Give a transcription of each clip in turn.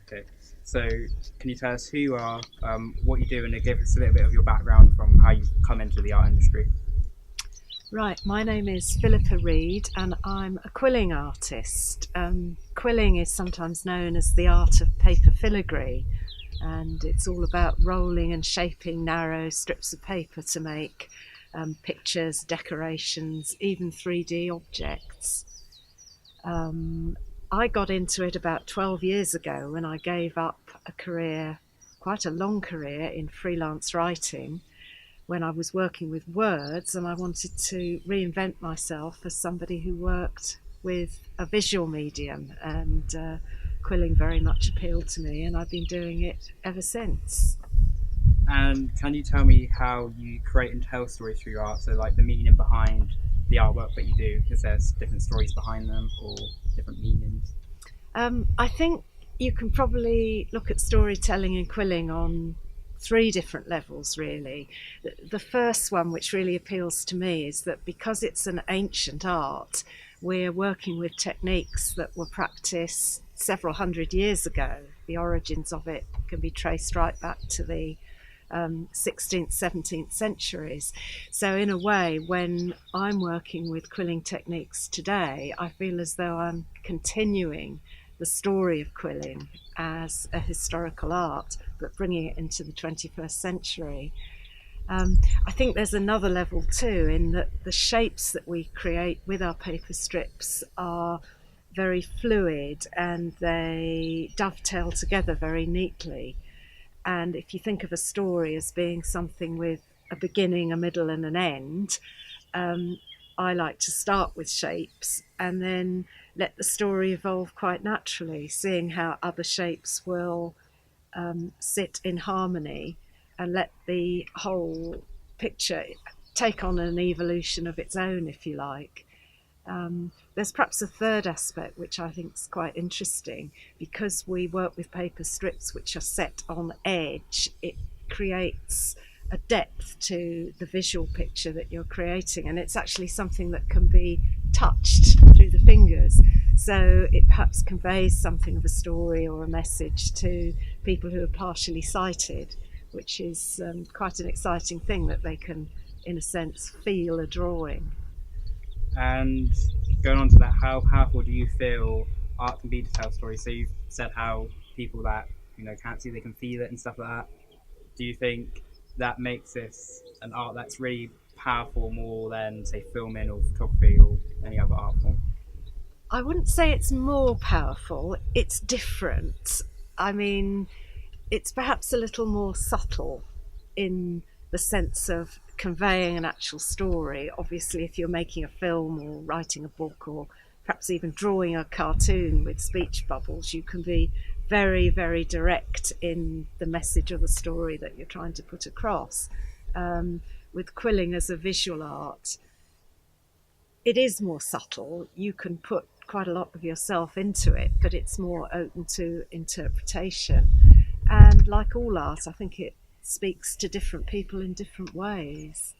Okay. So, can you tell us who you are, what you do, and give us a little bit of your background from how you come into the art industry? Right, my name is Philippa Reid and I'm a quilling artist. Quilling is sometimes known as the art of paper filigree, and it's all about rolling and shaping narrow strips of paper to make pictures, decorations, even 3D objects. Um, I got into it about 12 years ago when I gave up a career, quite a long career in freelance writing, when I was working with words, and I wanted to reinvent myself as somebody who worked with a visual medium, and quilling very much appealed to me, and I've been doing it ever since. And can you tell me how you create and tell stories through your art? So, like the meaning behind the artwork that you do, because there's different stories behind them or different meanings. I think you can probably look at storytelling and quilling on three different levels, really. The first one, which really appeals to me, is that because it's an ancient art, we're working with techniques that were practiced several hundred years ago. The origins of it can be traced right back to the 16th, 17th centuries. So, in a way, when I'm working with quilling techniques today, I feel as though I'm continuing the story of quilling as a historical art, but bringing it into the 21st century. I think there's another level too, in that the shapes that we create with our paper strips are very fluid and they dovetail together very neatly. And if you think of a story as being something with a beginning, a middle, and an end, um, I like to start with shapes and then let the story evolve quite naturally, seeing how other shapes will sit in harmony and let the whole picture take on an evolution of its own, if you like. There's perhaps a third aspect which I think is quite interesting. Because we work with paper strips which are set on edge, it creates a depth to the visual picture that you're creating, and it's actually something that can be touched through the fingers. So it perhaps conveys something of a story or a message to people who are partially sighted, which is quite an exciting thing, that they can, in a sense, feel a drawing. And going on to that, how powerful do you feel art can be to tell stories? So you've said how people that can't see, they can feel it and stuff like that. Do you think that makes this an art that's really powerful more than say filming or photography or any other art form? I wouldn't say it's more powerful, it's different. I mean, it's perhaps a little more subtle in the sense of conveying an actual story. Obviously, if you're making a film or writing a book or perhaps even drawing a cartoon with speech bubbles, you can be very, very direct in the message or the story that you're trying to put across. With quilling as a visual art, it is more subtle. You can put quite a lot of yourself into it, but it's more open to interpretation. And like all art, I think it speaks to different people in different ways.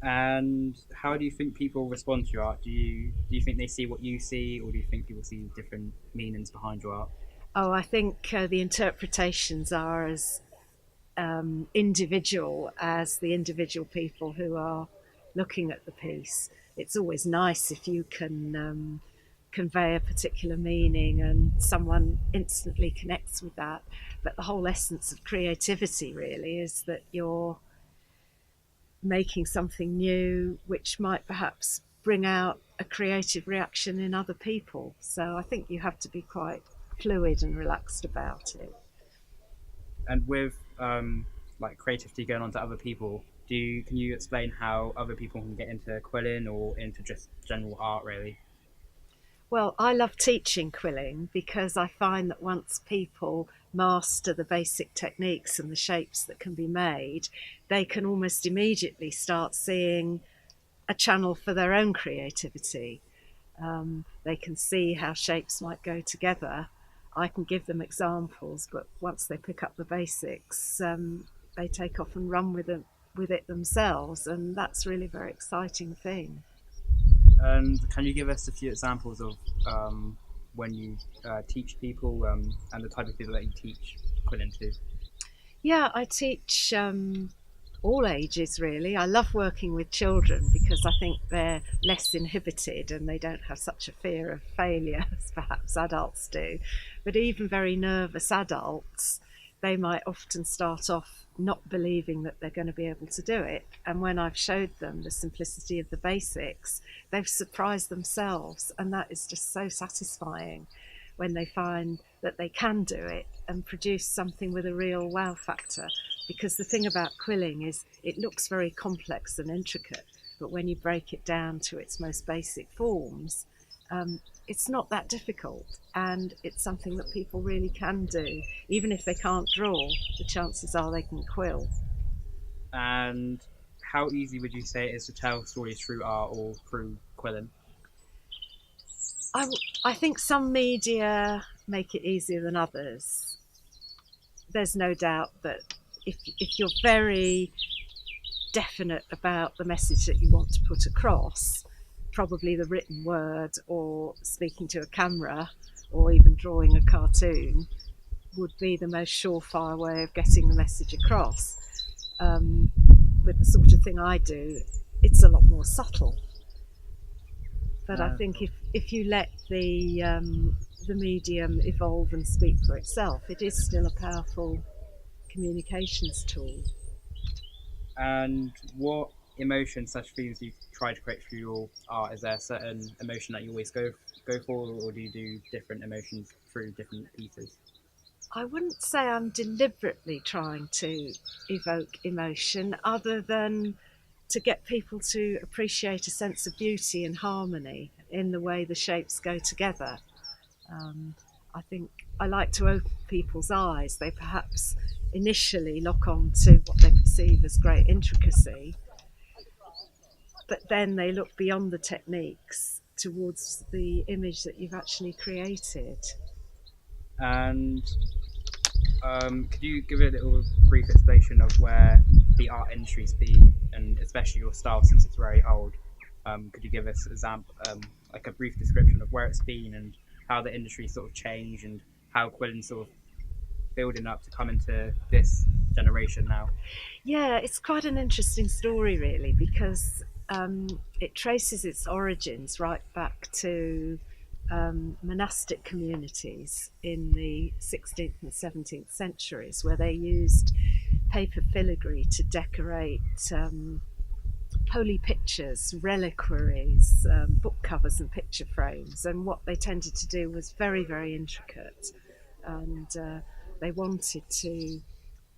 And how do you think people respond to your art? Do you think they see what you see, or do you think people see different meanings behind your art? Oh, I think the interpretations are as individual as the individual people who are looking at the piece. It's always nice if you can convey a particular meaning and someone instantly connects with that. But the whole essence of creativity really is that you're making something new which might perhaps bring out a creative reaction in other people. So I think you have to be quite fluid and relaxed about it. And with like creativity going on to other people, can you explain how other people can get into quilling or into just general art really? Well, I love teaching quilling because I find that once people master the basic techniques and the shapes that can be made, they can almost immediately start seeing a channel for their own creativity. They can see how shapes might go together. I can give them examples, but once they pick up the basics, they take off and run with it themselves, and that's really a very exciting thing. And can you give us a few examples of when you teach people, and the type of people that you teach quilling to? Yeah, I teach all ages really. I love working with children because I think they're less inhibited and they don't have such a fear of failure as perhaps adults do. But even very nervous adults, they might often start off not believing that they're going to be able to do it. And when I've showed them the simplicity of the basics, they've surprised themselves. And that is just so satisfying when they find that they can do it and produce something with a real wow factor. Because the thing about quilling is it looks very complex and intricate, but when you break it down to its most basic forms, it's not that difficult, and it's something that people really can do. Even if they can't draw, the chances are they can quill. And how easy would you say it is to tell stories through art or through quilling? I, I think some media make it easier than others. There's no doubt that if you're very definite about the message that you want to put across, probably the written word or speaking to a camera or even drawing a cartoon would be the most surefire way of getting the message across. Um, with the sort of thing I do, it's a lot more subtle. But I think Cool. if you let the medium evolve and speak for itself, it is still a powerful communications tool. And what emotion such themes you try to create through your art? Is there a certain emotion that you always go for, or do you do different emotions through different pieces? I wouldn't say I'm deliberately trying to evoke emotion, other than to get people to appreciate a sense of beauty and harmony in the way the shapes go together. Um, I think I like to open people's eyes. They perhaps initially lock on to what they perceive as great intricacy, but then they look beyond the techniques towards the image that you've actually created. And could you give a little brief explanation of where the art industry's been, and especially your style since it's very old? Could you give us example, like a brief description of where it's been and how the industry sort of changed and how Quillen's sort of building up to come into this generation now? Yeah, it's quite an interesting story, really, because it traces its origins right back to monastic communities in the 16th and 17th centuries, where they used paper filigree to decorate holy pictures, reliquaries, book covers, and picture frames. And what they tended to do was very, very intricate. And they wanted to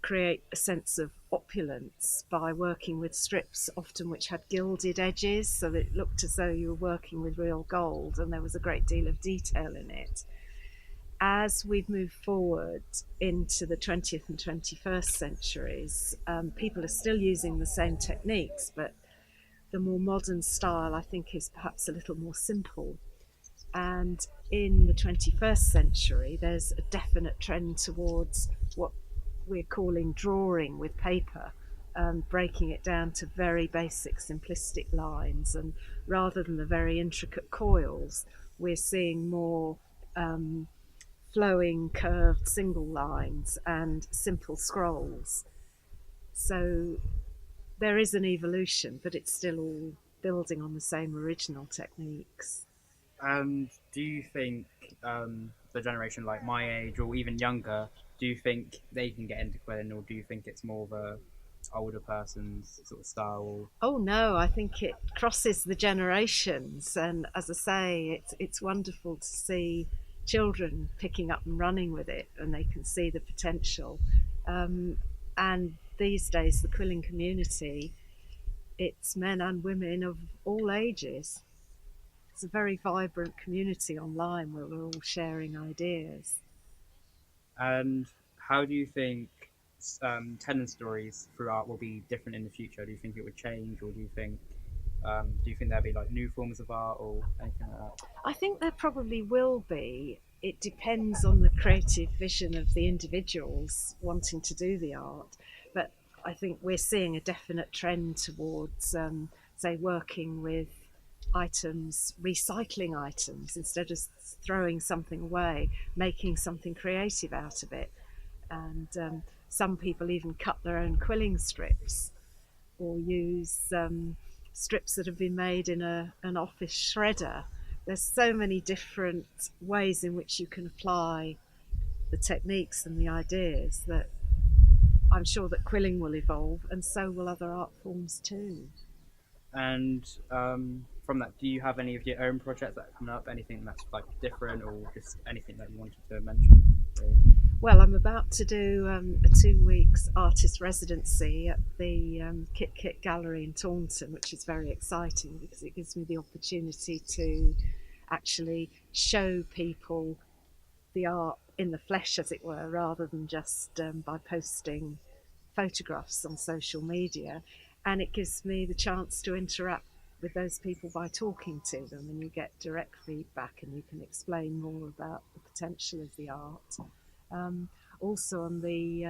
create a sense of opulence by working with strips, often which had gilded edges, so that it looked as though you were working with real gold and there was a great deal of detail in it. As we've moved forward into the 20th and 21st centuries, people are still using the same techniques, but the more modern style, I think, is perhaps a little more simple. And in the 21st century, there's a definite trend towards what we're calling drawing with paper, breaking it down to very basic, simplistic lines. And rather than the very intricate coils, we're seeing more flowing, curved single lines and simple scrolls. So there is an evolution, but it's still all building on the same original techniques. And do you think the generation like my age or even younger, do you think they can get into Quillen, or do you think it's more of a older person's sort of style? Oh no, I think it crosses the generations, and as I say, it's wonderful to see children picking up and running with it, and they can see the potential. Um, and these days, the quilling community, it's men and women of all ages. It's a very vibrant community online where we're all sharing ideas. And how do you think telling stories through art will be different in the future? Do you think it would change, or do you think there'll be like new forms of art or anything like that? I think there probably will be. It depends on the creative vision of the individuals wanting to do the art. But I think we're seeing a definite trend towards, say, working with items, recycling items, instead of throwing something away, making something creative out of it. And some people even cut their own quilling strips or use strips that have been made in an office shredder. There's so many different ways in which you can apply the techniques and the ideas that I'm sure that quilling will evolve, and so will other art forms too. And from that, do you have any of your own projects that are coming up? Anything that's like different, or just anything that you wanted to mention? Really? Well, I'm about to do a 2 weeks artist residency at the Kit Kit Gallery in Taunton, which is very exciting because it gives me the opportunity to actually show people the art in the flesh, as it were, rather than just by posting photographs on social media. And it gives me the chance to interact with those people by talking to them, and you get direct feedback and you can explain more about the potential of the art. Um, Also, on the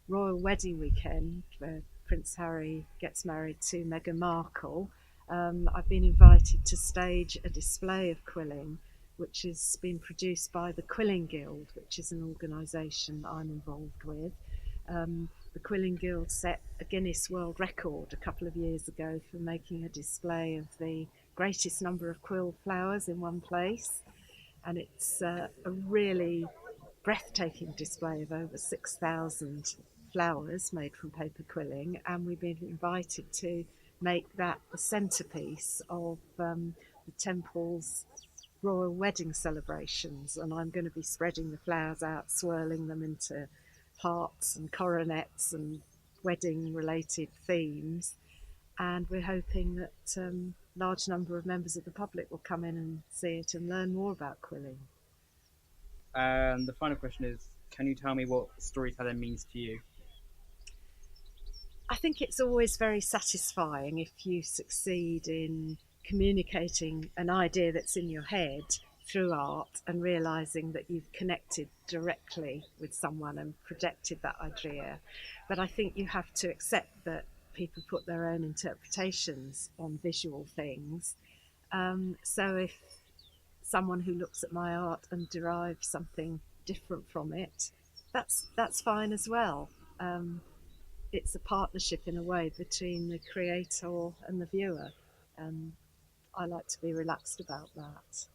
royal wedding weekend, where Prince Harry gets married to Meghan Markle, I've been invited to stage a display of quilling, which has been produced by the Quilling Guild, which is an organisation I'm involved with. The Quilling Guild set a Guinness World Record a couple of years ago for making a display of the greatest number of quill flowers in one place, and it's a really breathtaking display of over 6,000 flowers made from paper quilling, and we've been invited to make that the centrepiece of the temple's royal wedding celebrations. And I'm going to be spreading the flowers out, swirling them into hearts and coronets and wedding related themes. And we're hoping that large number of members of the public will come in and see it and learn more about quilling. And the final question is, can you tell me what storytelling means to you? I think it's always very satisfying if you succeed in communicating an idea that's in your head through art and realizing that you've connected directly with someone and projected that idea. But I think you have to accept that people put their own interpretations on visual things. So if someone who looks at my art and derives something different from it, that's fine as well. Um, it's a partnership in a way between the creator and the viewer. And I like to be relaxed about that.